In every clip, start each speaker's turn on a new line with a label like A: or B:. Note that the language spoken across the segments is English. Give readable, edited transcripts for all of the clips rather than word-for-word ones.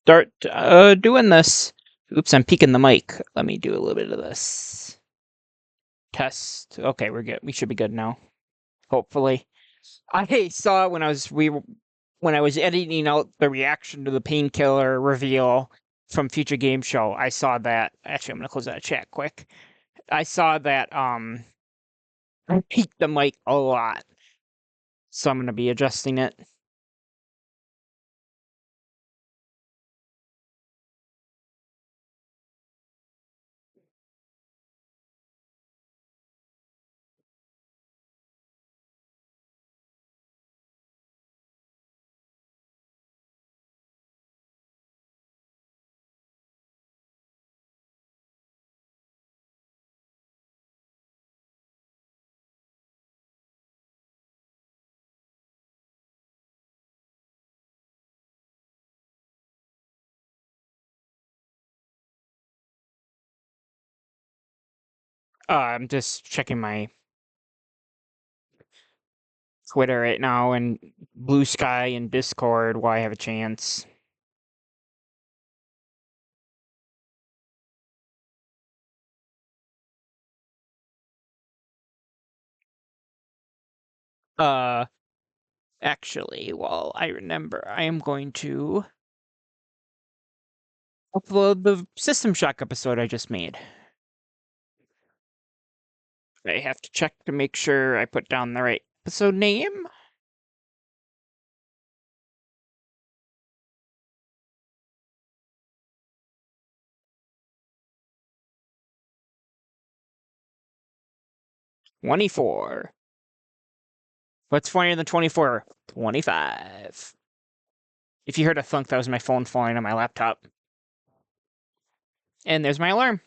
A: start doing this. Oops, I'm peeking the mic. Let me do a little bit of this. Test. Okay, we're good. We should be good now. Hopefully. I saw when I was editing out the reaction to the painkiller reveal from Future Game Show, I saw that. Actually, I'm gonna close that chat quick. I saw that I peaked the mic a lot. So I'm gonna be adjusting it. I'm just checking my Twitter right now and Blue Sky and Discord while I have a chance. Uh, actually, well, I remember I am going to upload the System Shock episode I just made. I have to check to make sure I put down the right episode name. $24. What's funnier than 24? 25. If you heard a thunk, that was my phone falling on my laptop. And there's my alarm.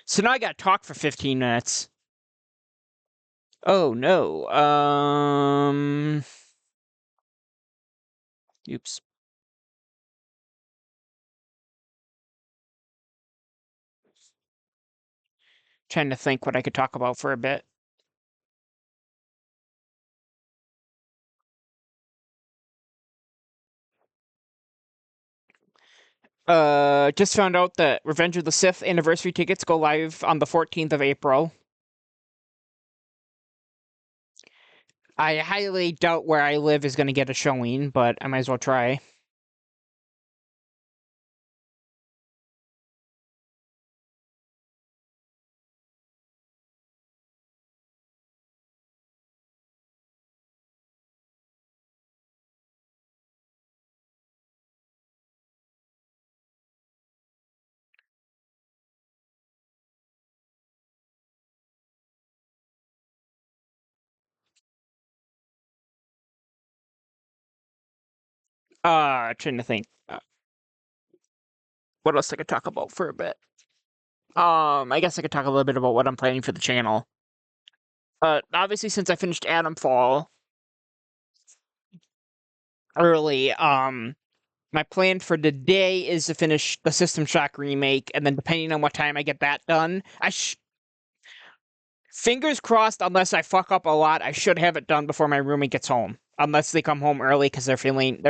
A: So now I gotta talk for 15 minutes. Oh no. Oops. Trying to think what I could talk about for a bit. Just found out that Revenge of the Sith anniversary tickets go live on the 14th of April. I highly doubt where I live is going to get a showing, but I might as well try. Trying to think. What else I could talk about for a bit? I guess I could talk a little bit about what I'm planning for the channel. Obviously, since I finished Atom Fall early, my plan for today is to finish the System Shock remake, and then depending on what time I get that done, fingers crossed, unless I fuck up a lot, I should have it done before my roommate gets home. Unless they come home early because they're feeling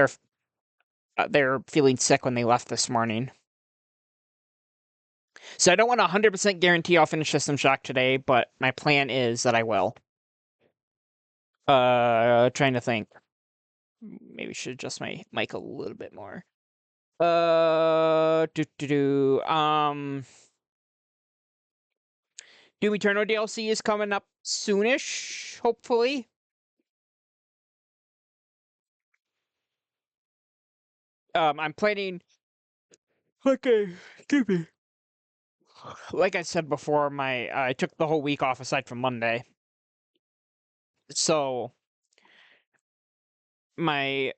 A: sick when they left this morning. So I don't want to 100% guarantee I'll finish System Shock today, but my plan is that I will. Trying to think. Maybe should adjust my mic a little bit more. Doom Eternal DLC is coming up soonish, hopefully. I'm planning. Okay, excuse me. Like I said before, I took the whole week off aside from Monday. So my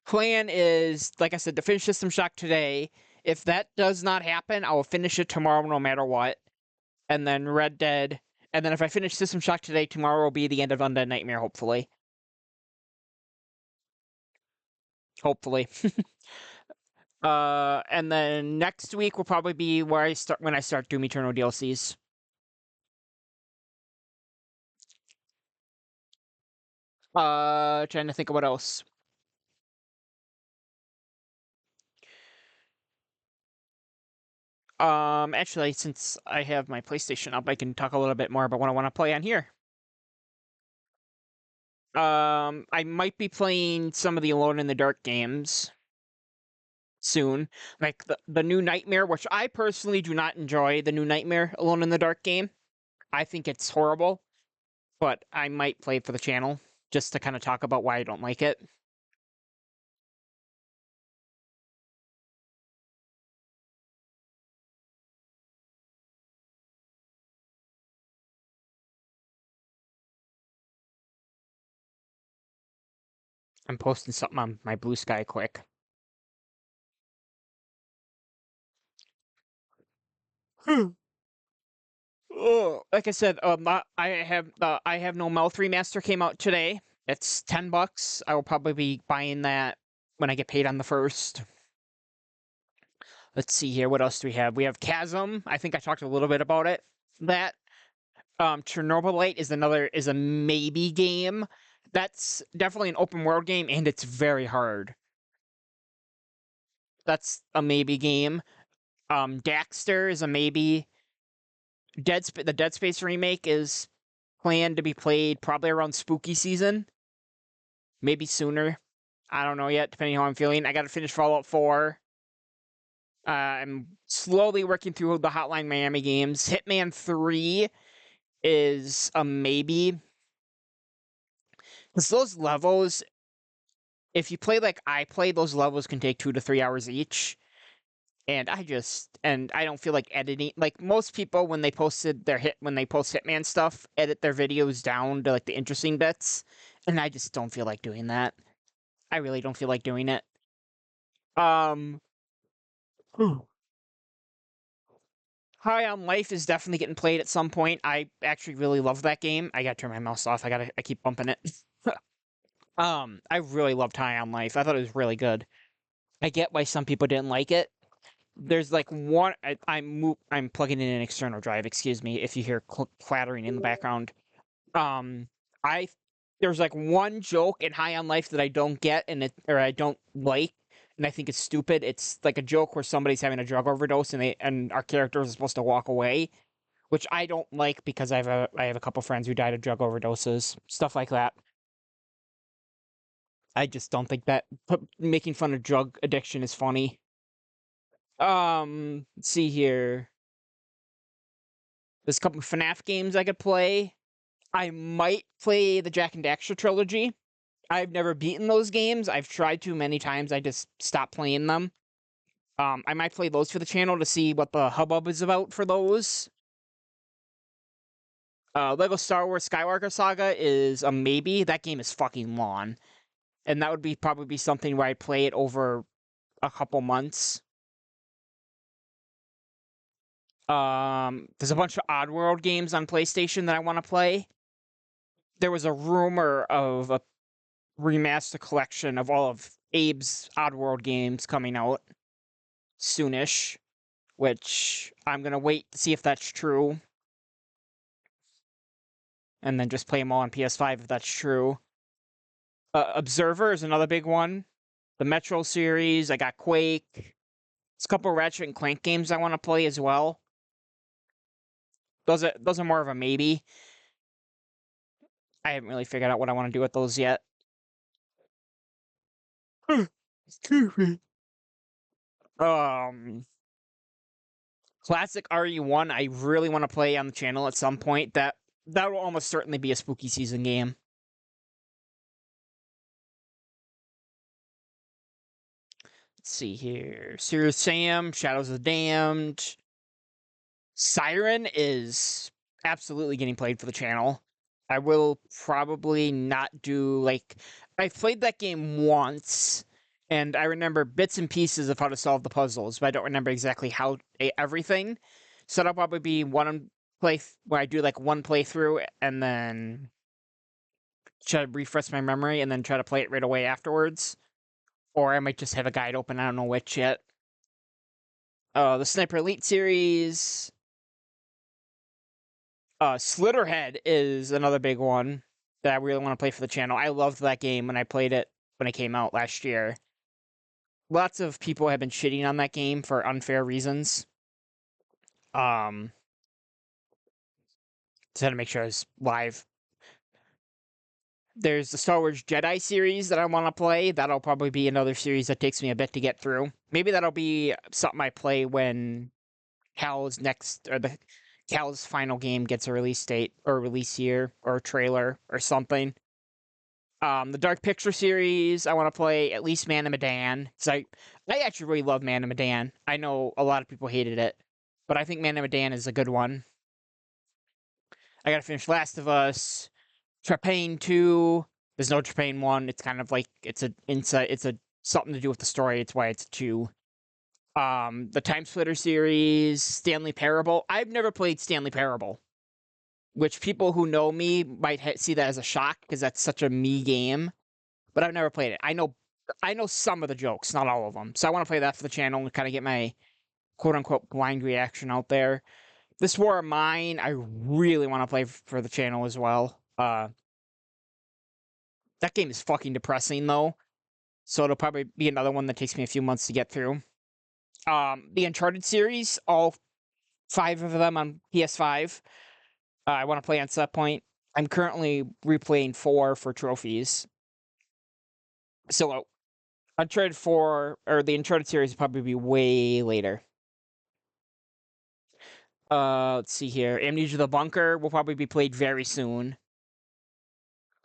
A: plan is, like I said, to finish System Shock today. If that does not happen, I will finish it tomorrow no matter what. And then Red Dead. And then if I finish System Shock today, tomorrow will be the end of Undead Nightmare, hopefully. Hopefully. And then next week will probably be where I start when I start Doom Eternal DLCs. Trying to think of what else. Actually, since I have my PlayStation up, I can talk a little bit more about what I want to play on here. I might be playing some of the Alone in the Dark games soon, like the new Nightmare, which I personally do not enjoy. The new Nightmare Alone in the Dark game, I think it's horrible, but I might play it for the channel just to kind of talk about why I don't like it. I'm posting something on my Blue Sky quick. Oh, like I said, I have no mouth remaster came out today. It's $10. I will probably be buying that when I get paid on the 1st. Let's see here. What else do we have? We have Chasm. I think I talked a little bit about it. That Chernobylite is a maybe game. That's definitely an open world game, and it's very hard. That's a maybe game. Daxter is a maybe. The Dead Space remake is planned to be played probably around spooky season, maybe sooner. I don't know yet, depending on how I'm feeling. I got to finish Fallout 4. I'm slowly working through the Hotline Miami games. Hitman 3 is a maybe. Because those levels, if you play like I play, those levels can take 2 to 3 hours each. And I don't feel like editing. Like most people, when they post Hitman stuff, edit their videos down to like the interesting bits, and I just don't feel like doing that. I really don't feel like doing it. Um, High on Life is definitely getting played at some point. I actually really love that game. I gotta turn my mouse off. I keep bumping it. I really loved High on Life. I thought it was really good. I get why some people didn't like it. There's like one. I'm plugging in an external drive. Excuse me if you hear clattering in the background. Um, I There's like one joke in High on Life that I don't get or I don't like, and I think it's stupid. It's like a joke where somebody's having a drug overdose and our characters are supposed to walk away, which I don't like because I have a couple friends who died of drug overdoses, stuff like that. I just don't think that making fun of drug addiction is funny. Let's see here. There's a couple of FNAF games I could play. I might play the Jak and Daxter trilogy. I've never beaten those games. I've tried to many times. I just stopped playing them. I might play those for the channel to see what the hubbub is about for those. Lego Star Wars Skywalker Saga is a maybe. That game is fucking long. And that would probably be something where I play it over a couple months. There's a bunch of Oddworld games on PlayStation that I want to play. There was a rumor of a remaster collection of all of Abe's Oddworld games coming out soonish, which I'm gonna wait to see if that's true, and then just play them all on PS5 if that's true. Observer is another big one. The Metro series. I got Quake. There's a couple Ratchet and Clank games I want to play as well. Those are more of a maybe. I haven't really figured out what I want to do with those yet. Excuse me. Classic RE1, I really want to play on the channel at some point. That will almost certainly be a spooky season game. Let's see here. Serious Sam, Shadows of the Damned. Siren is absolutely getting played for the channel. I will probably not do like I've played that game once, and I remember bits and pieces of how to solve the puzzles, but I don't remember exactly how everything. So that'll probably be one play where I do like one playthrough and then try to refresh my memory and then try to play it right away afterwards. Or I might just have a guide open. I don't know which yet. The Sniper Elite series. Slitterhead is another big one that I really want to play for the channel. I loved that game when I played it when it came out last year. Lots of people have been shitting on that game for unfair reasons. Just had to make sure I was live. There's the Star Wars Jedi series that I want to play. That'll probably be another series that takes me a bit to get through. Maybe that'll be something I play when Cal's final game gets a release date or release year or a trailer or something. The Dark Picture series, I want to play at least Man of Medan. I actually really love Man of Medan. I know a lot of people hated it, but I think Man of Medan is a good one. I gotta finish Last of Us. Trepanne 2. There's no Trepanne 1. It's kind of like it's a something to do with the story. It's why it's a 2. The Time Splitter series, Stanley Parable. I've never played Stanley Parable, which people who know me might see that as a shock because that's such a me game. But I've never played it. I know some of the jokes, not all of them. So I want to play that for the channel and kind of get my quote-unquote blind reaction out there. This War of Mine, I really want to play for the channel as well. That game is fucking depressing, though. So it'll probably be another one that takes me a few months to get through. The Uncharted series, all 5 of them on PS5. I want to play on set point. I'm currently replaying 4 for trophies. So Uncharted 4, or the Uncharted series will probably be way later. Let's see here. Amnesia the Bunker will probably be played very soon.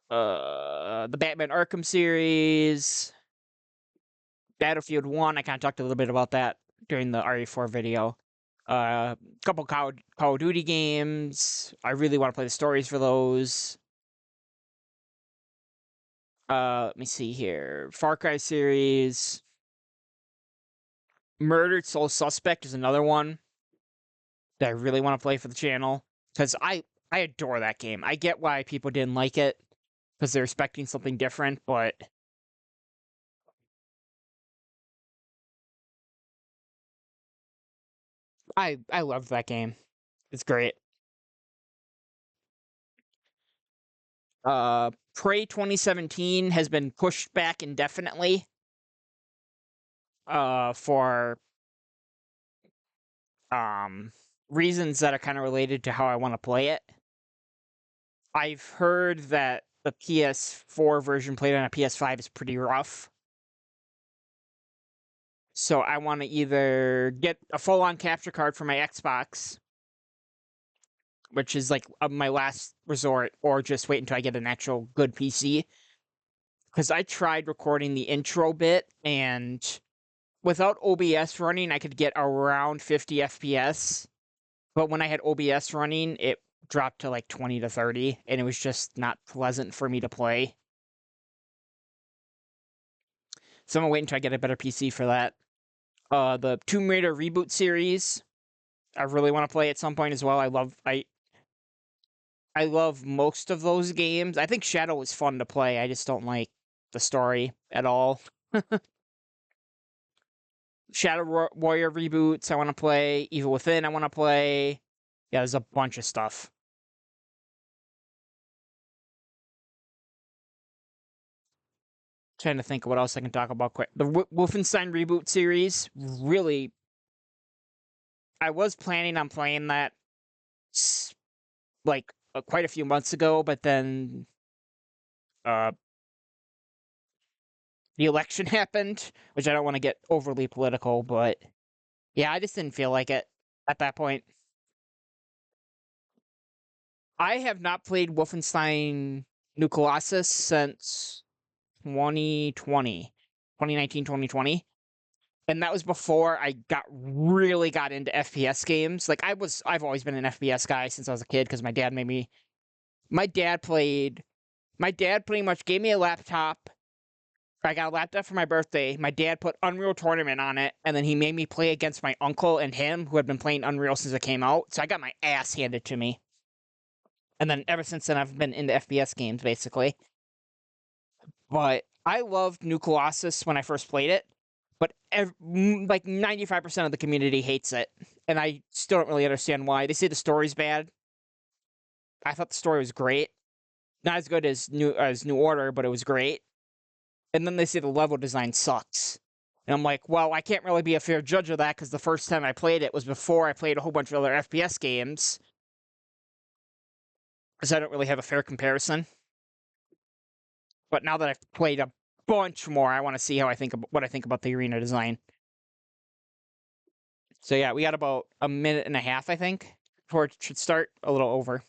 A: The Batman Arkham series. Battlefield 1, I kind of talked a little bit about that during the RE4 video. A couple Call of Duty games. I really want to play the stories for those. Let me see here. Far Cry series. Murdered Soul Suspect is another one that I really want to play for the channel. Because I adore that game. I get why people didn't like it. Because they're expecting something different, but I love that game. It's great. Prey 2017 has been pushed back indefinitely. For reasons that are kind of related to how I want to play it. I've heard that the PS4 version played on a PS5 is pretty rough. So I want to either get a full-on capture card for my Xbox, which is like my last resort, or just wait until I get an actual good PC. Because I tried recording the intro bit, and without OBS running, I could get around 50 FPS. But when I had OBS running, it dropped to like 20 to 30, and it was just not pleasant for me to play. So I'm gonna wait until I get a better PC for that. The Tomb Raider reboot series, I really want to play at some point as well. I love most of those games. I think Shadow is fun to play. I just don't like the story at all. Shadow Warrior reboots I want to play. Evil Within I want to play. Yeah, there's a bunch of stuff. Trying to think of what else I can talk about quick. The Wolfenstein reboot series, really, I was planning on playing that like quite a few months ago, but then the election happened, which I don't want to get overly political, but yeah, I just didn't feel like it at that point. I have not played Wolfenstein New Colossus since 2020, 2019, 2020. And that was before I really got into FPS games. Like I've always been an FPS guy since I was a kid because my dad pretty much gave me a laptop. I got a laptop for my birthday. My dad put Unreal Tournament on it, and then he made me play against my uncle and him, who had been playing Unreal since it came out. So I got my ass handed to me. And then ever since then, I've been into FPS games, basically. But I loved New Colossus when I first played it, but like 95% of the community hates it, and I still don't really understand why. They say the story's bad. I thought the story was great. not as good as New Order, but it was great. And then they say the level design sucks. And I'm like, well, I can't really be a fair judge of that because the first time I played it was before I played a whole bunch of other FPS games. So I don't really have a fair comparison. But now that I've played a bunch more, I want to see how what I think about the arena design. So yeah, we got about a minute and a half, I think, before it should start. A little over.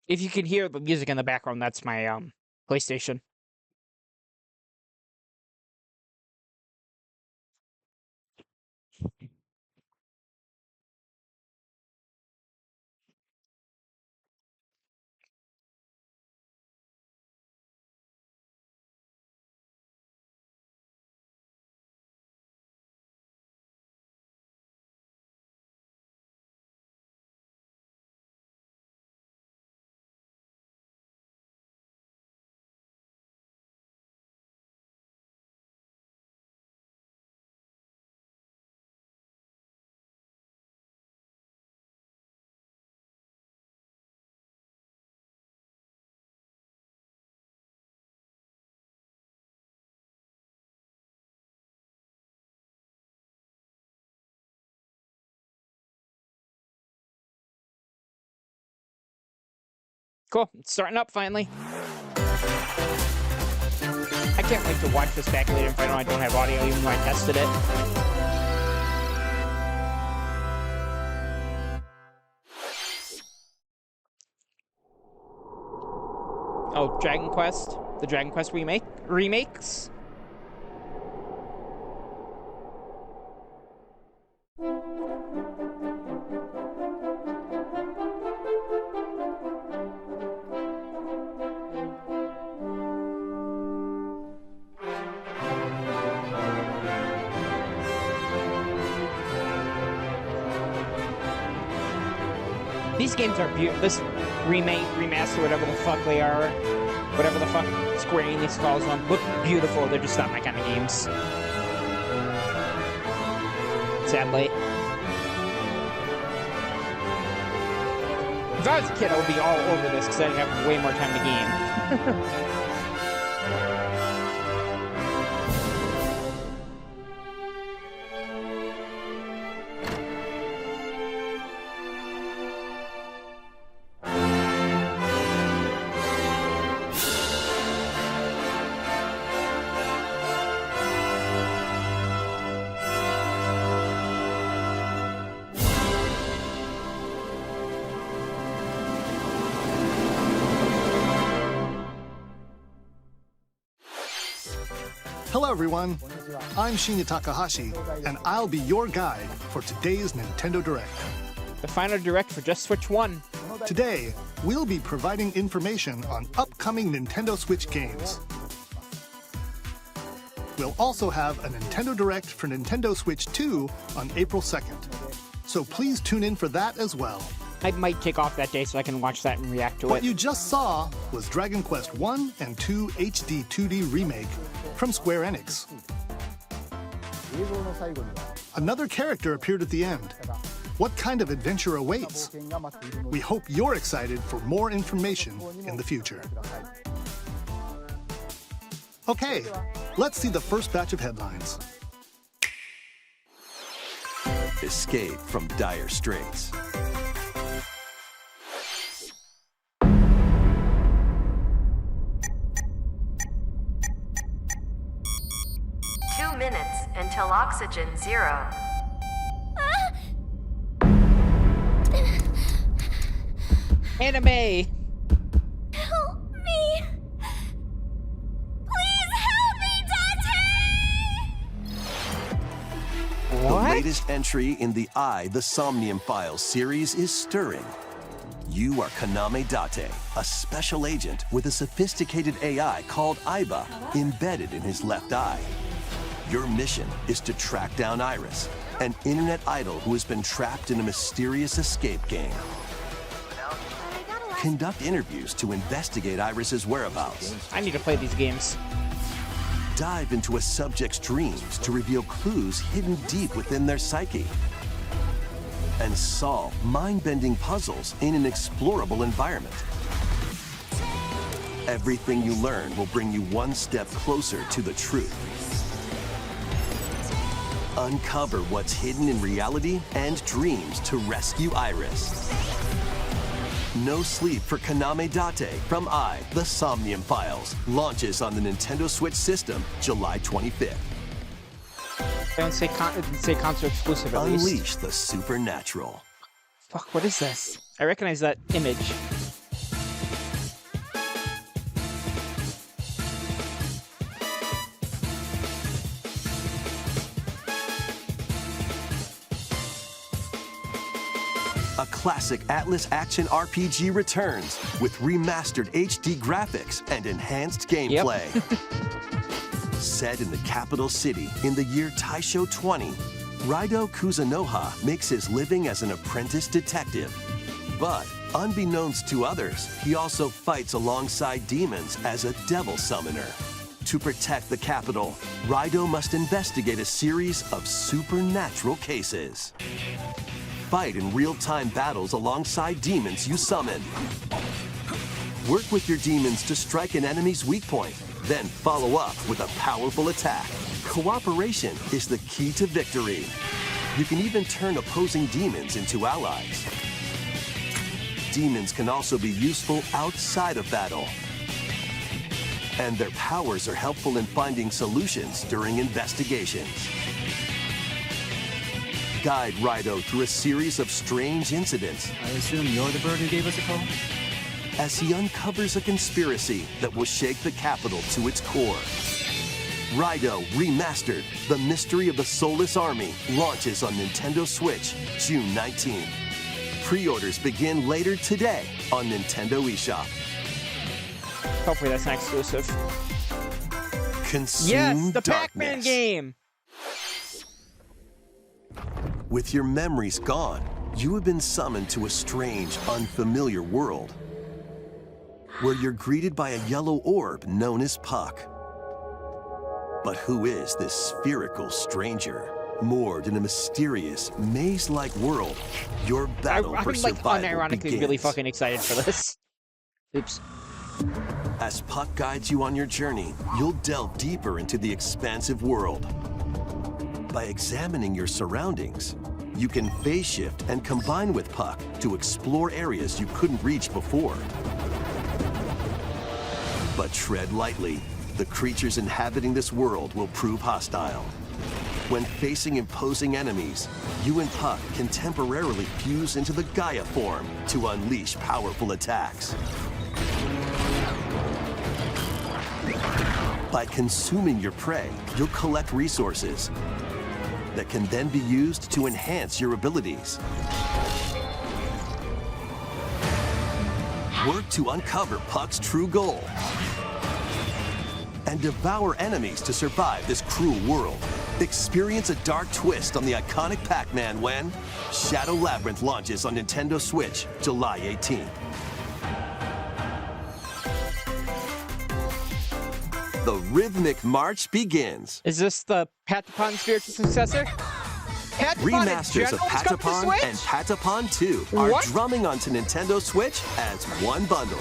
A: If you can hear the music in the background, that's my PlayStation. Cool, it's starting up finally. I can't wait to watch this back later if I don't have audio, even though I tested it. Oh, Dragon Quest? The Dragon Quest remakes? These games are beautiful. This remake, remaster, whatever the fuck they are, whatever the fuck Square Enix calls them, look beautiful. They're just not my kind of games. Sadly. If I was a kid, I would be all over this because I'd have way more time to game.
B: Hello everyone, I'm Shinya Takahashi, and I'll be your guide for today's Nintendo Direct.
A: The final Direct for just Switch 1.
B: Today, we'll be providing information on upcoming Nintendo Switch games. We'll also have a Nintendo Direct for Nintendo Switch 2 on April 2nd, so please tune in for that as well.
A: I might take off that day so I can watch that and react to it.
B: What you just saw was Dragon Quest 1 and 2 HD 2D Remake from Square Enix. Another character appeared at the end. What kind of adventure awaits? We hope you're excited for more information in the future. Okay, let's see the first batch of headlines.
C: Escape from dire straits.
D: Until Oxygen Zero.
A: Anime.
D: Help me! Please help me, Dante!
C: The
A: What?
C: latest entry in the The Somnium Files series is stirring. You are Kaname Date, a special agent with a sophisticated AI called Aiba embedded in his left eye. Your mission is to track down Iris, an internet idol who has been trapped in a mysterious escape game. Conduct interviews to investigate Iris's whereabouts.
A: I need to play these games.
C: Dive into a subject's dreams to reveal clues hidden deep within their psyche. And solve mind-bending puzzles in an explorable environment. Everything you learn will bring you one step closer to the truth. Uncover what's hidden in reality and dreams to rescue Iris. No Sleep for Kaname Date from The Somnium Files launches on the Nintendo Switch system July 25th.
A: Don't say console exclusive at least.
C: Unleash the supernatural.
A: Fuck, what is this? I recognize that image.
C: A classic Atlas action RPG returns with remastered HD graphics and enhanced gameplay. Set in the capital city in the year Taisho 20, Raido Kuzunoha makes his living as an apprentice detective. But unbeknownst to others, he also fights alongside demons as a devil summoner. To protect the capital, Raido must investigate a series of supernatural cases. Fight in real-time battles alongside demons you summon. Work with your demons to strike an enemy's weak point, then follow up with a powerful attack. Cooperation is the key to victory. You can even turn opposing demons into allies. Demons can also be useful outside of battle. And their powers are helpful in finding solutions during investigations. Guide Raido through a series of strange incidents
E: I assume you're the bird who gave us a call?
C: as he uncovers a conspiracy that will shake the capital to its core. Raido Remastered, The Mystery of the Soulless Army, launches on Nintendo Switch June 19th. Pre-orders begin later today on Nintendo eShop.
A: Hopefully that's not exclusive.
C: Consume
A: Yes, the Pac-Man
C: darkness.
A: game!
C: With your memories gone, you have been summoned to a strange, unfamiliar world, where you're greeted by a yellow orb known as Puck. But who is this spherical stranger? Moored in a mysterious, maze-like world, your battle for
A: I'm like
C: survival
A: unironically
C: begins.
A: really fucking excited for this. Oops.
C: As Puck guides you on your journey, you'll delve deeper into the expansive world. By examining your surroundings, you can phase shift and combine with Puck to explore areas you couldn't reach before. But tread lightly. The creatures inhabiting this world will prove hostile. When facing imposing enemies, you and Puck can temporarily fuse into the Gaia form to unleash powerful attacks. By consuming your prey, you'll collect resources that can then be used to enhance your abilities. Work to uncover Puck's true goal and devour enemies to survive this cruel world. Experience a dark twist on the iconic Pac-Man when Shadow Labyrinth launches on Nintendo Switch July 18th. The rhythmic march begins.
A: Is this the Patapon spiritual successor? Patapon in
C: Remasters
A: general
C: of
A: has come to
C: Patapon
A: Switch?
C: and Patapon 2 are
A: What?
C: drumming onto Nintendo Switch as one bundle.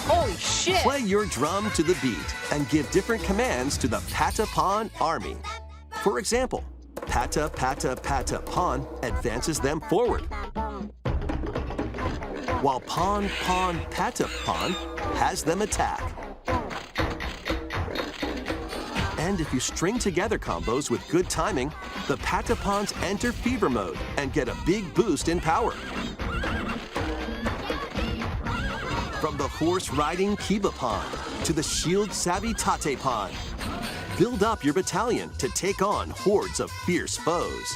A: Holy shit!
C: Play your drum to the beat and give different commands to the Patapon army. For example, Pata Pata Pata Pon advances them forward, while Pon Pon Patapon has them attack. And if you string together combos with good timing, the Patapons enter fever mode and get a big boost in power. From the horse-riding Kibapon to the shield-savvy Tatepon, build up your battalion to take on hordes of fierce foes.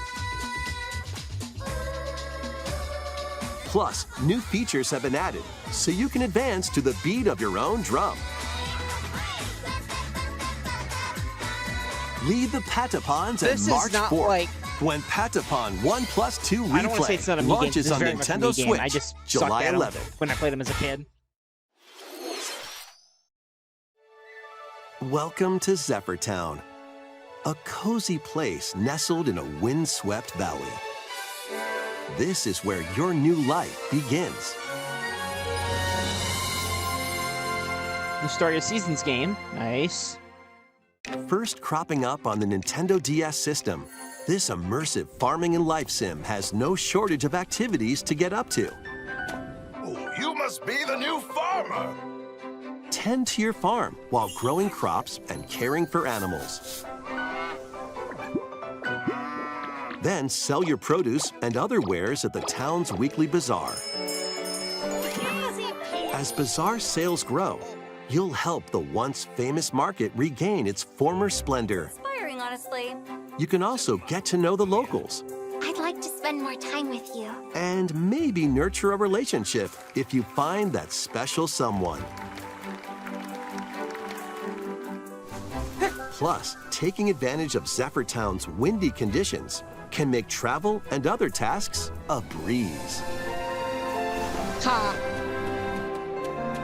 C: Plus, new features have been added, so you can advance to the beat of your own drum. Lead the Patapons
A: This
C: and
A: is
C: march
A: not
C: forth
A: like-
C: when Patapon 1+2
A: I don't want to say
C: Replay
A: it's not a me game.
C: launches
A: This is
C: on
A: very much a me
C: Nintendo
A: game.
C: Switch
A: I just
C: July
A: sucked at 'em
C: 11th.
A: when I played them as a kid.
C: Welcome to Zephyr Town, a cozy place nestled in a windswept valley. This is where your new life begins.
A: The Story of Seasons game. Nice.
C: First cropping up on the Nintendo DS system, this immersive farming and life sim has no shortage of activities to get up to.
F: Oh, you must be the new farmer.
C: Tend to your farm while growing crops and caring for animals. Then sell your produce and other wares at the town's weekly bazaar. As bazaar sales grow, you'll help the once famous market regain its former splendor.
D: Inspiring, honestly.
C: You can also get to know the locals
D: I'd like to spend more time with you.
C: and maybe nurture a relationship if you find that special someone. Plus, taking advantage of Zephyr Town's windy conditions can make travel and other tasks a breeze.
A: Ha!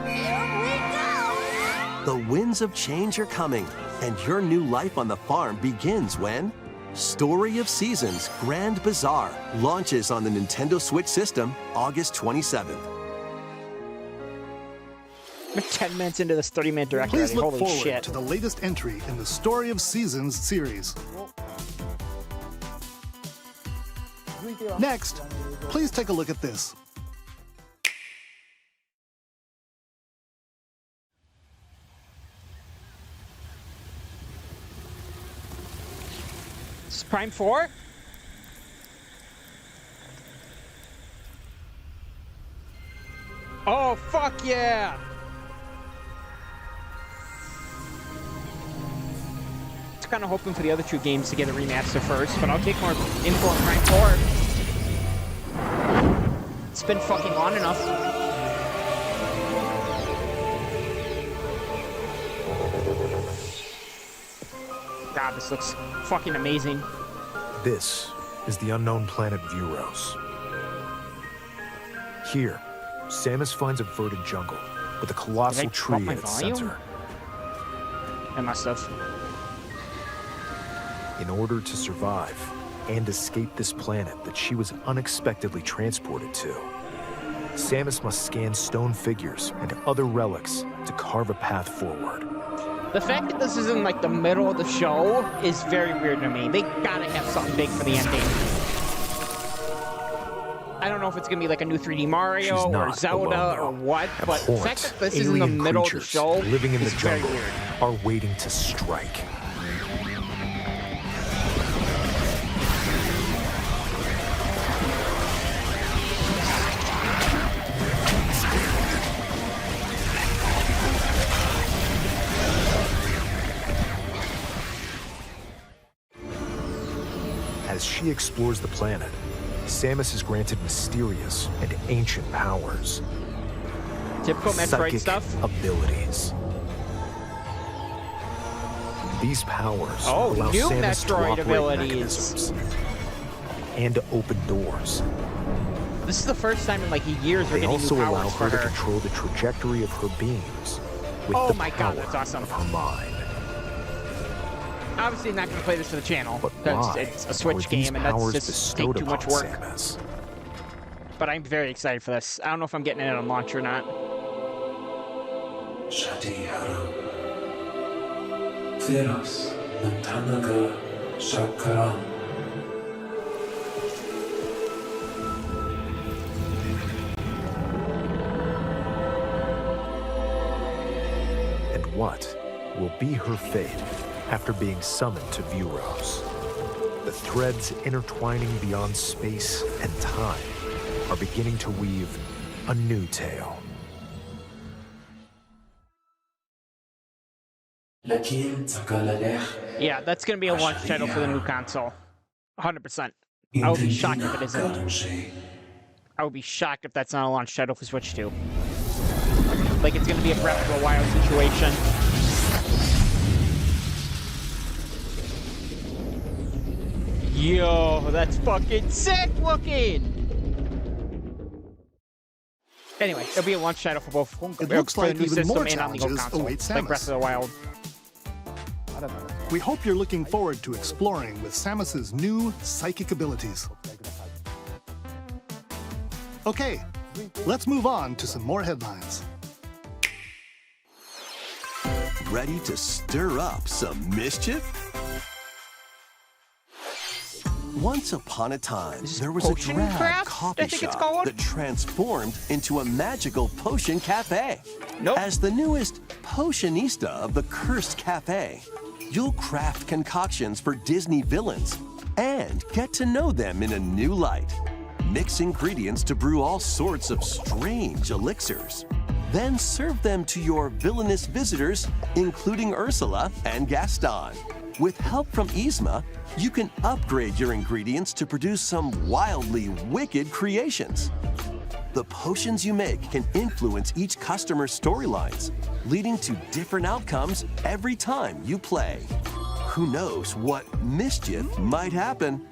D: Here we go!
C: The winds of change are coming, and your new life on the farm begins when Story of Seasons Grand Bazaar launches on the Nintendo Switch system August 27th.
A: We're 10 minutes into this 30-minute direct
B: Please
A: already.
B: look
A: Holy
B: forward
A: shit.
B: to the latest entry in the Story of Seasons series. Next, please take a look at this.
A: This is Prime 4? Oh, fuck yeah! I was kind of hoping for the other two games to get a remaster first, but I'll take more info on Prime 4. It's been fucking long enough. God, this looks fucking amazing.
G: This is the unknown planet Vuros. Here, Samus finds a verdant jungle with a colossal
A: drop
G: tree
A: my
G: at its
A: volume?
G: center.
A: I must have.
G: In order to survive and escape this planet that she was unexpectedly transported to, Samus must scan stone figures and other relics to carve a path forward.
A: The fact that this is in like the middle of the show is very weird to me. They gotta have something big for the ending. I don't know if it's gonna be like a new 3D Mario
G: She's
A: or
G: not
A: Zelda
G: alone,
A: or
G: though.
A: what, but the
G: Abhorrent,
A: fact that this is in the
G: alien
A: middle of the
G: creatures
A: show
G: living in
A: is
G: the
A: very
G: jungle
A: weird.
G: are waiting to strike. As she explores the planet, Samus is granted mysterious and ancient powers.
A: Typical Metroid
G: Psychic
A: stuff.
G: abilities. These powers
A: Oh,
G: allow
A: new
G: Samus to
A: Metroid
G: operate
A: abilities.
G: mechanisms and to open doors.
A: This is the first time in like years we're
G: They
A: getting
G: also
A: new
G: allow
A: powers for
G: her to
A: her.
G: control the trajectory of her beams with
A: Oh
G: the
A: my
G: power
A: God, that's awesome.
G: of her mind.
A: Obviously not gonna play this for the channel.
G: But
A: That's
G: why
A: it's a
G: were
A: Switch
G: these
A: game and that's
G: powers
A: just take
G: bestowed
A: too much
G: upon
A: work.
G: Samus?
A: But I'm very excited for this. I don't know if I'm getting it on launch or not.
H: Shadi Haru Theros Nantanaga Shakaran
G: And what will be her fate after being summoned to Vuros? The threads intertwining beyond space and time are beginning to weave a new tale.
H: لكن تكالاليخ
A: Yeah, that's gonna be a launch title for the new console. 100%. I would be shocked if it isn't. I would be shocked if that's not a launch title for Switch 2. Like, it's gonna be a Breath of the Wild situation. Yo, that's fucking sick looking! Anyway, it'll be a launch title for both
B: It looks
A: for
B: like
A: the new
B: even
A: system
B: more
A: and on the go
B: challenges
A: console,
B: await
A: like Breath
B: Samus.
A: of the Wild.
B: We hope you're looking forward to exploring with Samus's new psychic abilities. Okay, let's move on to some more headlines.
C: Ready to stir up some mischief? Once upon a time, there was a
A: Potion
C: drab
A: Craft,
C: coffee
A: I think it's
C: shop
A: called?
C: that transformed into a magical potion cafe.
A: Nope.
C: As the newest potionista of the Cursed Cafe, you'll craft concoctions for Disney villains and get to know them in a new light. Mix ingredients to brew all sorts of strange elixirs. Then serve them to your villainous visitors, including Ursula and Gaston. With help from Yzma, you can upgrade your ingredients to produce some wildly wicked creations. The potions you make can influence each customer's storylines, leading to different outcomes every time you play. Who knows what mischief might happen?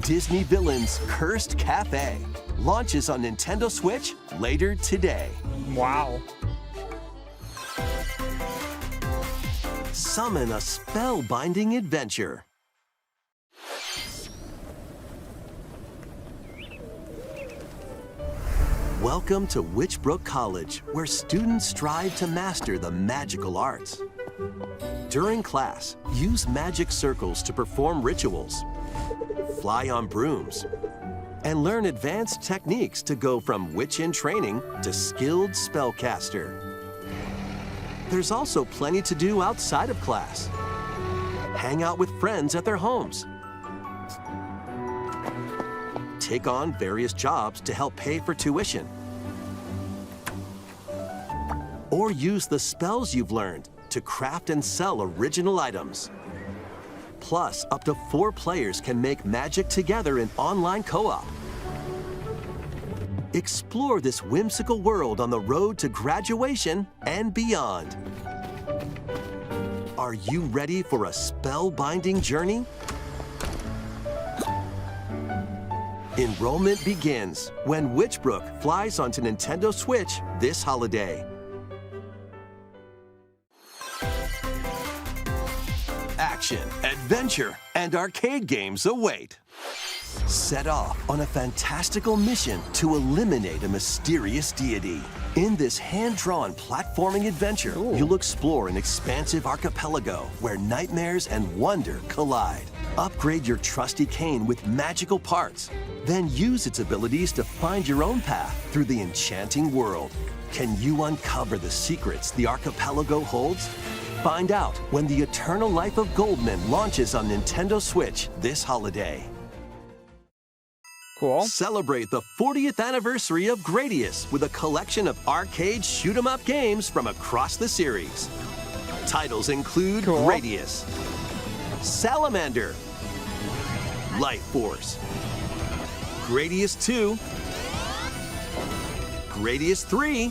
C: Disney Villains Cursed Cafe launches on Nintendo Switch later today.
A: Wow.
C: Summon a spellbinding adventure. Welcome to Witchbrook College, where students strive to master the magical arts. During class, use magic circles to perform rituals, fly on brooms, and learn advanced techniques to go from witch in training to skilled spellcaster. There's also plenty to do outside of class. Hang out with friends at their homes. Take on various jobs to help pay for tuition. Or use the spells you've learned to craft and sell original items. Plus, up to 4 players can make magic together in online co-op. Explore this whimsical world on the road to graduation and beyond. Are you ready for a spellbinding journey? Enrollment begins when Witchbrook flies onto Nintendo Switch this holiday. Action, adventure, and arcade games await. Set off on a fantastical mission to eliminate a mysterious deity. In this hand-drawn platforming adventure, you'll explore an expansive archipelago where nightmares and wonder collide. Upgrade your trusty cane with magical parts, then use its abilities to find your own path through the enchanting world. Can you uncover the secrets the archipelago holds? Find out when the Eternal Life of Goldman launches on Nintendo Switch this holiday.
A: Cool.
C: Celebrate the 40th anniversary of Gradius with a collection of arcade shoot-'em-up games from across the series. Titles include Gradius, Salamander, Life Force, Gradius 2, Gradius 3,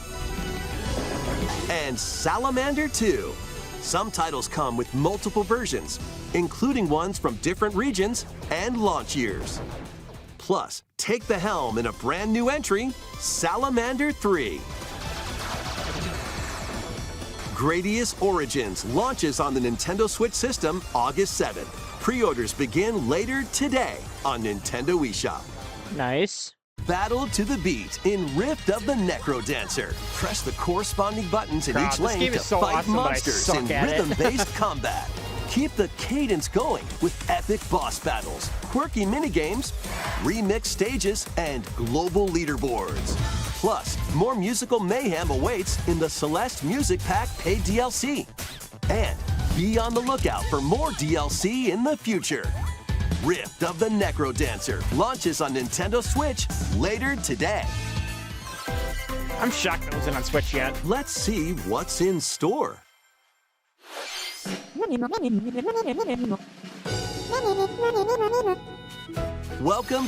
C: and Salamander 2. Some titles come with multiple versions, including ones from different regions and launch years. Plus, take the helm in a brand new entry, Salamander 3. Gradius Origins launches on the Nintendo Switch system August 7th. Pre-orders begin later today on Nintendo eShop.
A: Nice.
C: Battle to the beat in Rift of the Necrodancer. Press the corresponding buttons in
A: God,
C: each
A: this
C: lane
A: game
C: to
A: is so
C: fight
A: awesome, but I
C: monsters
A: suck
C: in
A: at it.
C: rhythm-based combat. Keep the cadence going with epic boss battles, quirky minigames, remix stages, and global leaderboards. Plus, more musical mayhem awaits in the Celeste Music Pack paid DLC. And be on the lookout for more DLC in the future. Rift of the Necrodancer launches on Nintendo Switch later today.
A: I'm shocked that wasn't on Switch yet.
C: Let's see what's in store. Welcome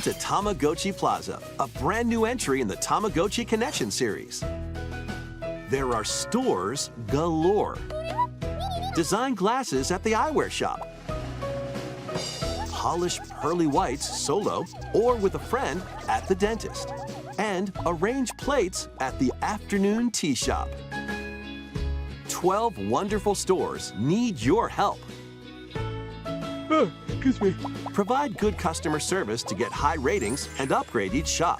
C: to Tamagotchi Plaza, a brand new entry in the Tamagotchi Connection series. There are stores galore. Design glasses at the eyewear shop. Polish pearly whites solo or with a friend at the dentist. And arrange plates at the afternoon tea shop. 12 wonderful stores need your help.
A: Excuse me.
C: Provide good customer service to get high ratings and upgrade each shop.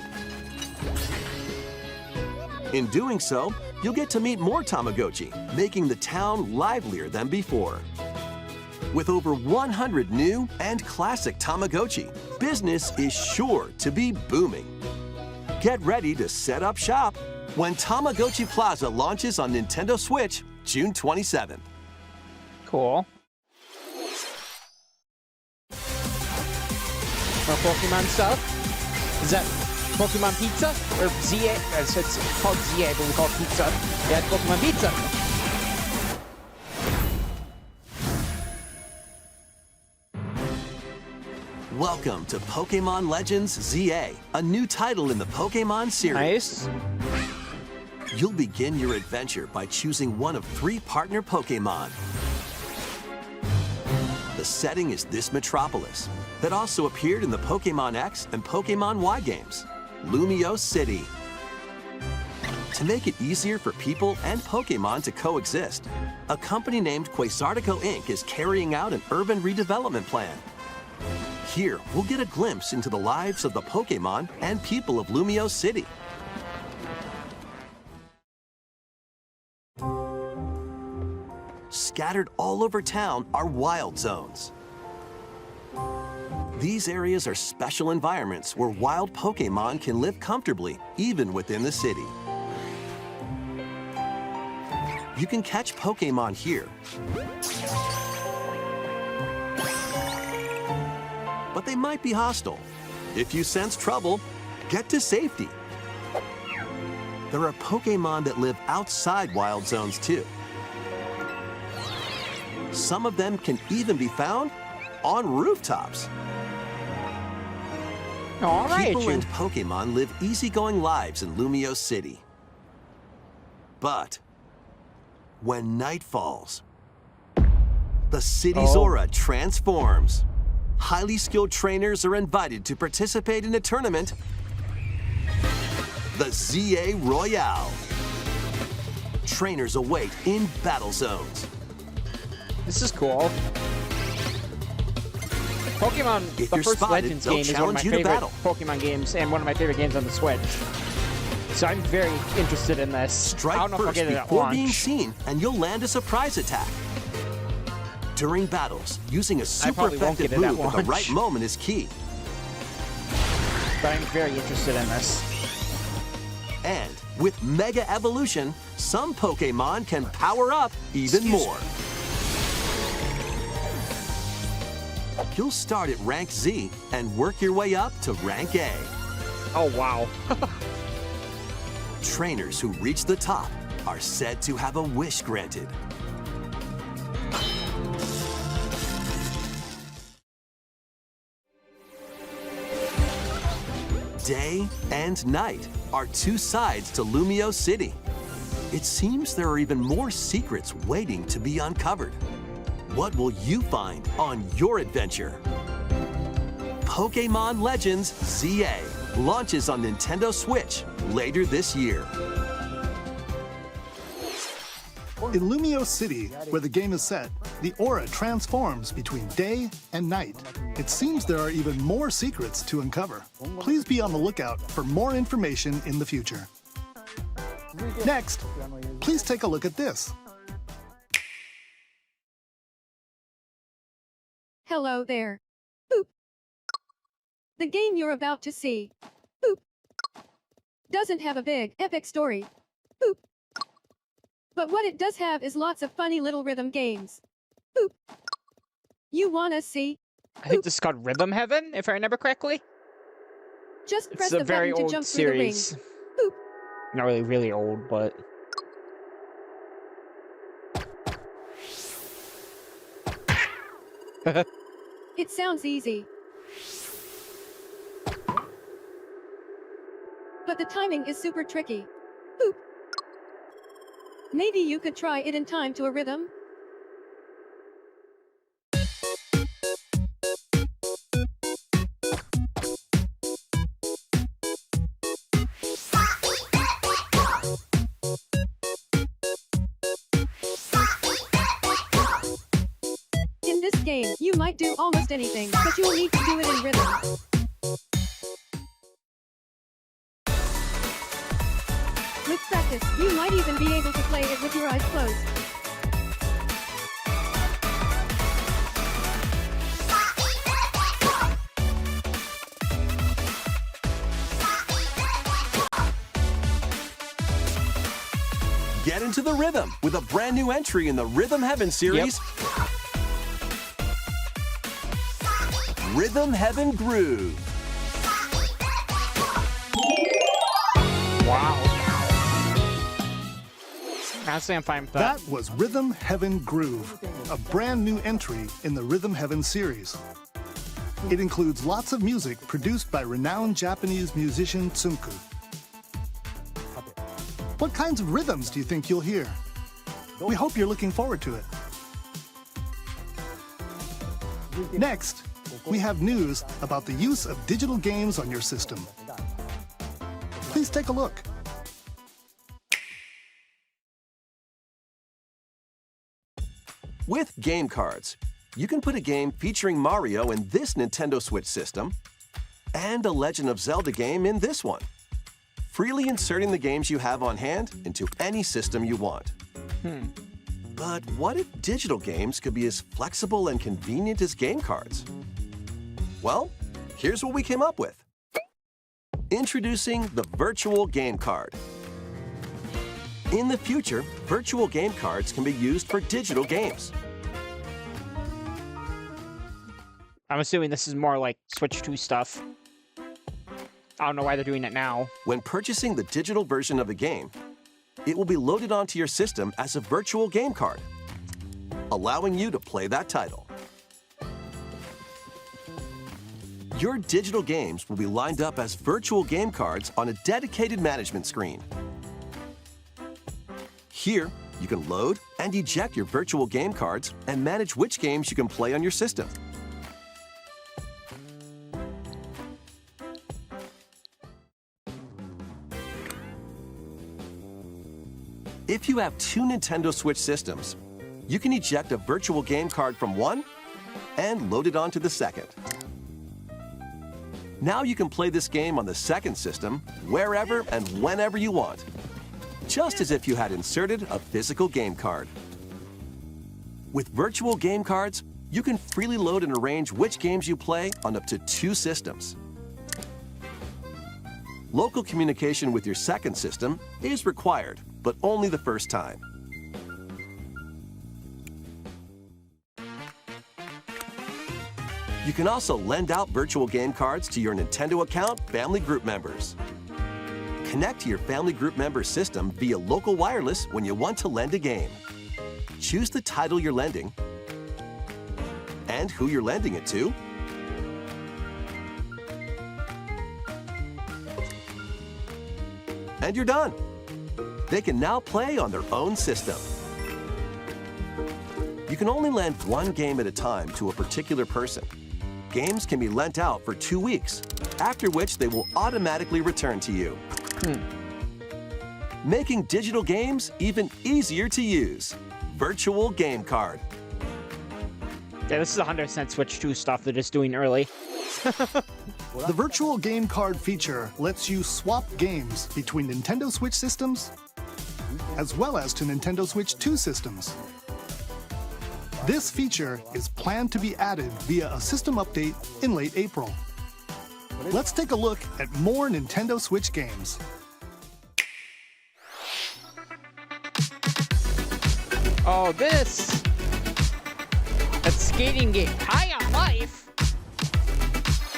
C: In doing so, you'll get to meet more Tamagotchi, making the town livelier than before. With over 100 new and classic Tamagotchi, business is sure to be booming. Get ready to set up shop when Tamagotchi Plaza launches on Nintendo Switch June 27th.
A: Cool. More Pokemon stuff? Is that Pokemon Pizza? Or ZA? It's called ZA, but we call it Pizza. Yeah, it's Pokemon Pizza.
C: Welcome to Pokemon Legends ZA, a new title in the Pokemon series.
A: Nice.
C: You'll begin your adventure by choosing one of 3 partner Pokemon. The setting is this metropolis that also appeared in the Pokemon X and Pokemon Y games, Lumio City. To make it easier for people and Pokemon to coexist, a company named Quasartico Inc. is carrying out an urban redevelopment plan. Here, we'll get a glimpse into the lives of the Pokemon and people of Lumio City. Scattered all over town are wild zones. These areas are special environments where wild Pokemon can live comfortably, even within the city. You can catch Pokemon here. But they might be hostile. If you sense trouble, get to safety. There are Pokemon that live outside wild zones too. Some of them can even be found on rooftops.
A: All right,
C: People and Pokemon live easygoing lives in Lumio City. But when night falls, the city's aura transforms. Highly skilled trainers are invited to participate in a tournament, the ZA Royale. Trainers await in battle zones.
A: This is cool. Pokemon,
C: If
A: the
C: you're
A: first
C: spotted,
A: Legends
C: they'll
A: game is one of
C: challenge
A: my
C: you to
A: favorite
C: battle.
A: Pokemon games and one of my favorite games on the Switch. So I'm very interested in this. I
C: Strike
A: don't know if I'll
C: first
A: get it at
C: before being
A: launch.
C: seen, and you'll land a surprise attack. During battles, using a super
A: probably won't
C: effective
A: get it at
C: move at the
A: launch.
C: right moment is key.
A: But I'm very interested in this.
C: And with Mega Evolution, some Pokemon can power up even more. You'll start at rank Z and work your way up to rank A.
A: Oh, wow.
C: Trainers who reach the top are said to have a wish granted. Day and night are 2 sides to Lumio City. It seems there are even more secrets waiting to be uncovered. What will you find on your adventure? Pokemon Legends ZA launches on Nintendo Switch later this year.
B: In Lumio City, where the game is set, the aura transforms between day and night. It seems there are even more secrets to uncover. Please be on the lookout for more information in the future. Next, please take a look at this.
I: Hello there. Boop. The game you're about to see, boop, doesn't have a big, epic story. Boop. But what it does have is lots of funny little rhythm games. Boop. You wanna see?
A: I think this is called Rhythm Heaven, if I remember correctly.
I: Just
A: It's
I: press
A: a
I: the
A: very
I: button to
A: old
I: jump through the ring.
A: series.
I: Boop.
A: Not really, really old, but...
I: It sounds easy. But the timing is super tricky. Boop. Maybe you could try it in time to a rhythm? In this game, you might do almost anything, but you'll need to do it in rhythm. With practice, you might even be able to play it with your eyes closed.
C: Get into the rhythm with a brand new entry in the Rhythm Heaven series. Rhythm Heaven Groove.
A: Wow. Honestly, I'm fine with that.
B: That was Rhythm Heaven Groove, a brand new entry in the Rhythm Heaven series. It includes lots of music produced by renowned Japanese musician Tsunku. What kinds of rhythms do you think you'll hear? We hope you're looking forward to it. Next, we have news about the use of digital games on your system. Please take a look.
C: With game cards, you can put a game featuring Mario in this Nintendo Switch system and a Legend of Zelda game in this one, freely inserting the games you have on hand into any system you want. But what if digital games could be as flexible and convenient as game cards? Well, here's what we came up with. Introducing the Virtual Game Card. In the future, virtual game cards can be used for digital games.
A: I'm assuming this is more like Switch 2 stuff. I don't know why they're doing it now.
C: When purchasing the digital version of a game, it will be loaded onto your system as a virtual game card, allowing you to play that title. Your digital games will be lined up as virtual game cards on a dedicated management screen. Here, you can load and eject your virtual game cards and manage which games you can play on your system. If you have two Nintendo Switch systems, you can eject a virtual game card from one and load it onto the second. Now you can play this game on the second system wherever and whenever you want, just as if you had inserted a physical game card. With virtual game cards, you can freely load and arrange which games you play on up to two systems. Local communication with your second system is required, but only the first time. You can also lend out virtual game cards to your Nintendo account family group members. Connect to your family group member system via local wireless when you want to lend a game. Choose the title you're lending and who you're lending it to. And you're done. They can now play on their own system. You can only lend one game at a time to a particular person. Games can be lent out for 2 weeks, after which they will automatically return to you. Making digital games even easier to use. Virtual Game Card.
A: Yeah, this is 100% Switch 2 stuff they're just doing early.
B: The Virtual Game Card feature lets you swap games between Nintendo Switch systems as well as to Nintendo Switch 2 systems. This feature is planned to be added via a system update in late April. Let's take a look at more Nintendo Switch games.
A: Oh, this! That skating game. High on Life?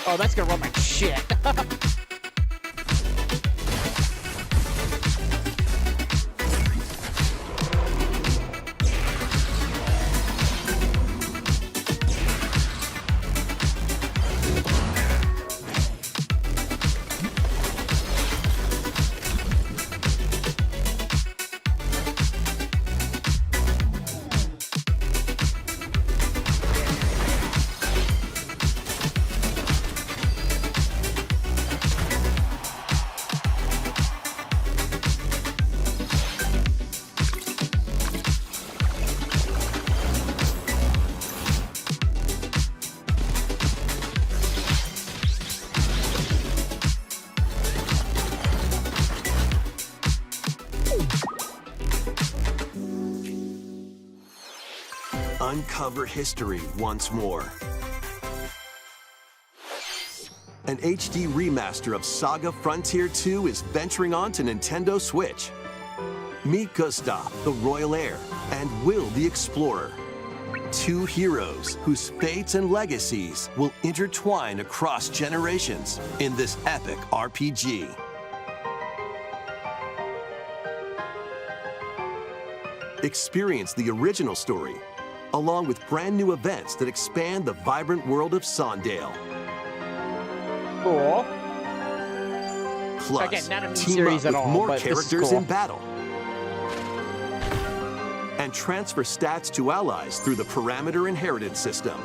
A: Oh, that's gonna run like shit.
C: uncover history once more. An HD remaster of Saga Frontier 2 is venturing on to Nintendo Switch. Meet Gustav, the Royal Heir, and Will the Explorer. Two heroes whose fates and legacies will intertwine across generations in this epic RPG. Experience the original story, along with brand new events that expand the vibrant world of Sondale.
A: Cool.
C: Plus,
A: Again, not a
C: team
A: series
C: up
A: at
C: with
A: all,
C: more
A: but this is
C: characters
A: cool.
C: in battle. And transfer stats to allies through the Parameter Inheritance system.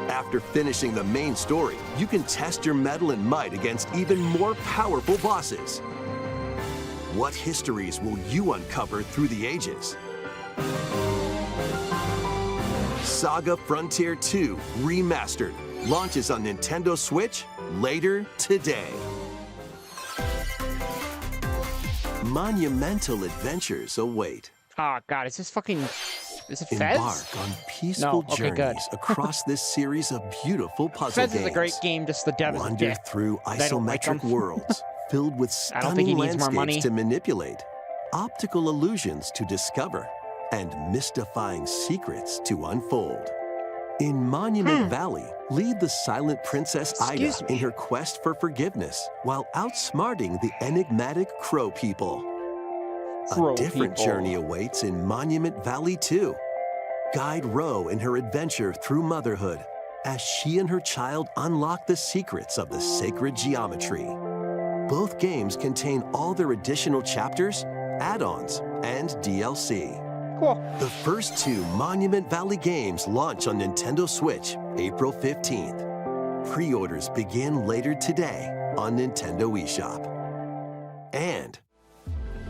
C: After finishing the main story, you can test your mettle and might against even more powerful bosses. What histories will you uncover through the ages? Saga Frontier 2 Remastered launches on Nintendo Switch later today. Monumental adventures await.
A: Oh god, is this fucking... Is it Fez?
C: Embark on peaceful
A: No, okay, good.
C: journeys across this series of beautiful puzzle
A: Fez
C: games.
A: is a great game, just the dev is a
C: Wander
A: dick.
C: through
A: I don't like
C: isometric
A: 'em.
C: worlds filled with
A: I don't think he
C: stunning
A: needs more money.
C: landscapes to manipulate, optical illusions to discover, and mystifying secrets to unfold. In Monument Valley, lead the silent Princess
A: Excuse
C: Ida in
A: me.
C: her quest for forgiveness while outsmarting the enigmatic Crow people.
A: Crow
C: A different
A: people.
C: journey awaits in Monument Valley 2. Guide Ro in her adventure through motherhood as she and her child unlock the secrets of the sacred geometry. Both games contain all their additional chapters, add-ons, and DLC.
A: Cool.
C: The first two Monument Valley games launch on Nintendo Switch April 15th. Pre-orders begin later today on Nintendo eShop. And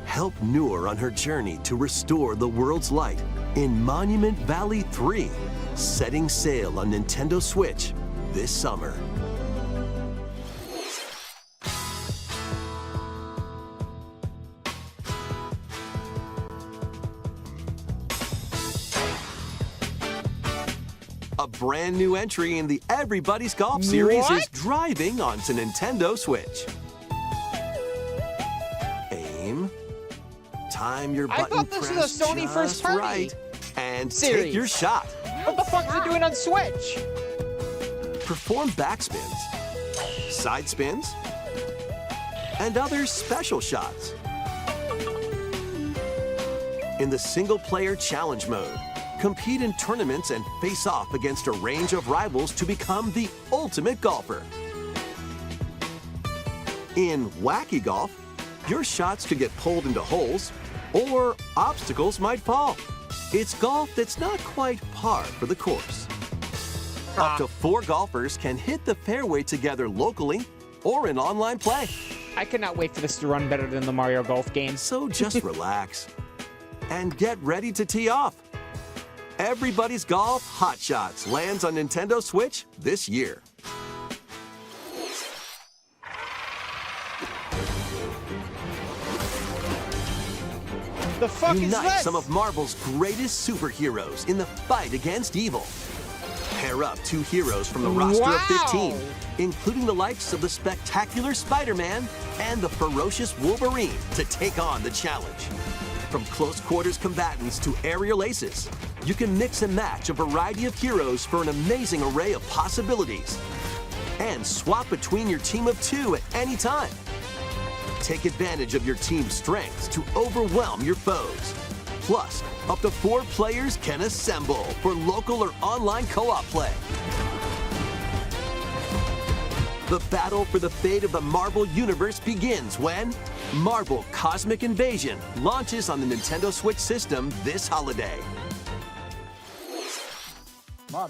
C: help Noor on her journey to restore the world's light in Monument Valley 3, setting sail on Nintendo Switch this summer. A brand new entry in the Everybody's Golf series is
A: What?
C: driving onto Nintendo Switch. Aim. Time your
A: I
C: button
A: thought this was a
C: pressed
A: Sony
C: just
A: first party
C: right. And
A: series.
C: take your shot.
A: What the fuck is it doing on Switch?
C: Perform backspins, side spins, and other special shots. In the single-player challenge mode, compete in tournaments and face off against a range of rivals to become the ultimate golfer. In Wacky Golf, your shots could get pulled into holes, or obstacles might fall. It's golf that's not quite par for the course. Up to 4 golfers can hit the fairway together locally or in online play.
A: I cannot wait for this to run better than the Mario Golf games.
C: So just relax and get ready to tee off. Everybody's Golf Hot Shots lands on Nintendo Switch this year.
A: The fuck is
C: Unite
A: this?
C: some of Marvel's greatest superheroes in the fight against evil. Pair up 2 heroes from the roster of 15,
A: Wow.
C: including the likes of the spectacular Spider-Man and the ferocious Wolverine to take on the challenge. From close quarters combatants to aerial aces, you can mix and match a variety of heroes for an amazing array of possibilities. And swap between your team of 2 at any time. Take advantage of your team's strengths to overwhelm your foes. Plus, up to 4 players can assemble for local or online co-op play. The battle for the fate of the Marvel Universe begins when Marvel Cosmic Invasion launches on the Nintendo Switch system this holiday.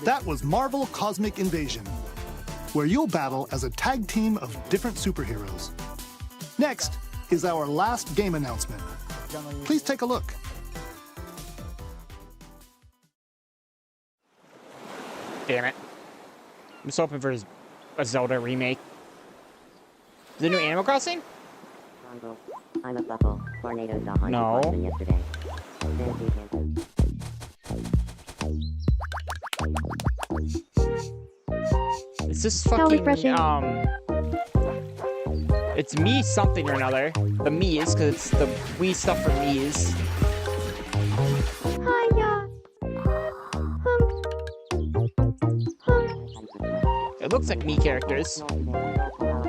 B: That was Marvel Cosmic Invasion, where you'll battle as a tag team of different superheroes. Next is our last game announcement. Please take a look.
A: Damn it. I'm just hoping for a Zelda remake. Is it new Animal Crossing?
J: I'm a buckle. Tornadoes on
A: No.
J: yesterday.
A: Is this
I: How
A: fucking
I: refreshing.
A: It's me something or another. The Mii's, because it's the Wii stuff for Mii's.
I: Hiya.
A: It looks like Mii characters.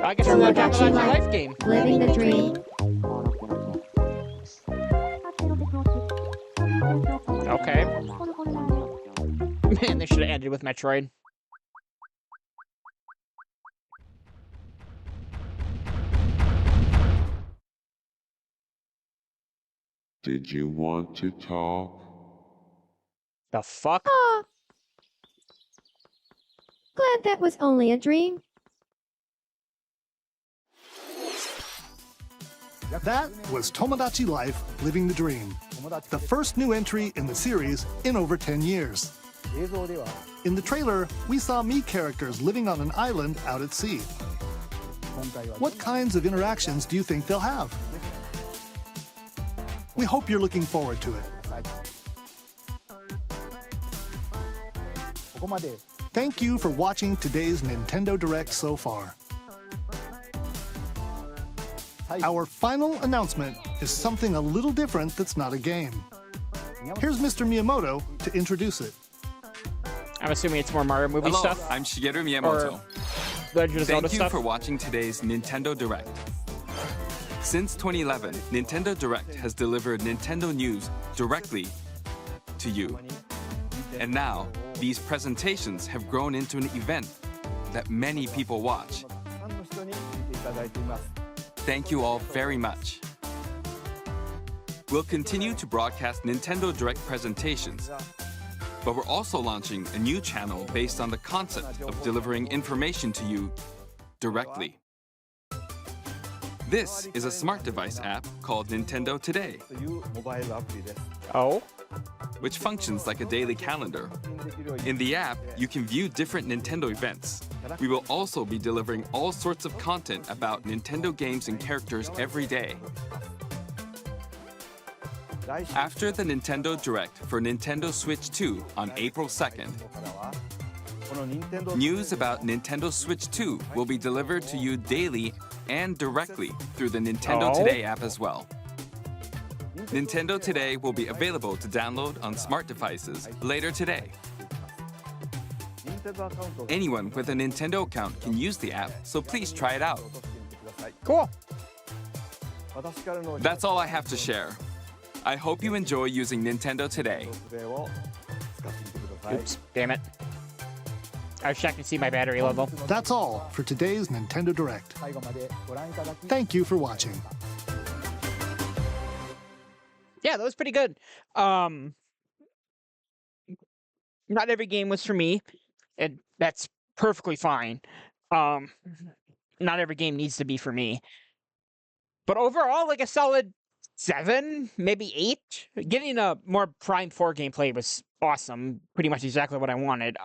A: I guess it's a Tamagotchi Life game.
I: Living the dream.
A: Okay. Man, they should have ended with Metroid.
J: Did you want to talk?
A: The fuck?
I: Aw. Glad that was only a dream.
B: That was Tomodachi Life Living the Dream, the first new entry in the series in over 10 years. In the trailer, we saw Mii characters living on an island out at sea. What kinds of interactions do you think they'll have? We hope you're looking forward to it. Thank you for watching today's Nintendo Direct so far. Our final announcement is something a little different that's not a game. Here's Mr. Miyamoto to introduce it.
A: I'm assuming it's more Mario movie
K: Hello,
A: stuff?
K: I'm Shigeru Miyamoto.
A: Or Legend of Zelda
K: Thank you
A: stuff?
K: for watching today's Nintendo Direct. Since 2011, Nintendo Direct has delivered Nintendo news directly to you. And now, these presentations have grown into an event that many people watch. Thank you all very much. We'll continue to broadcast Nintendo Direct presentations, but we're also launching a new channel based on the concept of delivering information to you directly. This is a smart device app called Nintendo Today,
A: Oh?
K: which functions like a daily calendar. In the app, you can view different Nintendo events. We will also be delivering all sorts of content about Nintendo games and characters every day. After the Nintendo Direct for Nintendo Switch 2 on April 2nd, news about Nintendo Switch 2 will be delivered to you daily and directly through the Nintendo
A: Oh?
K: Today app as well. Nintendo Today will be available to download on smart devices later today. Anyone with a Nintendo account can use the app, so please try it out.
A: Cool.
K: That's all I have to share. I hope you enjoy using Nintendo Today.
A: Oops, damn it. I was checking to see my battery level.
B: That's all for today's Nintendo Direct. Thank you for watching.
A: Yeah, that was pretty good. Not every game was for me, and that's perfectly fine. Not every game needs to be for me. But overall, like a solid 7, maybe 8. Getting a more Prime 4 gameplay was awesome. Pretty much exactly what I wanted.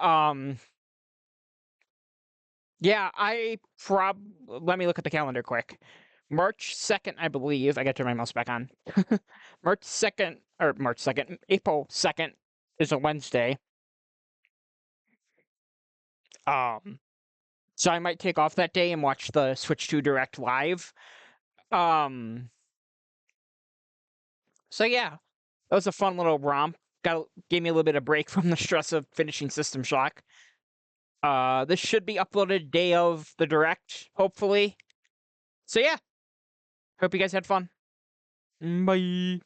A: Yeah, let me look at the calendar quick. March 2nd, I believe. I gotta turn my mouse back on. April 2nd is a Wednesday. So I might take off that day and watch the Switch 2 Direct live. So yeah, that was a fun little romp. Gave me a little bit of break from the stress of finishing System Shock. This should be uploaded day of the Direct, hopefully. So yeah, hope you guys had fun. Bye.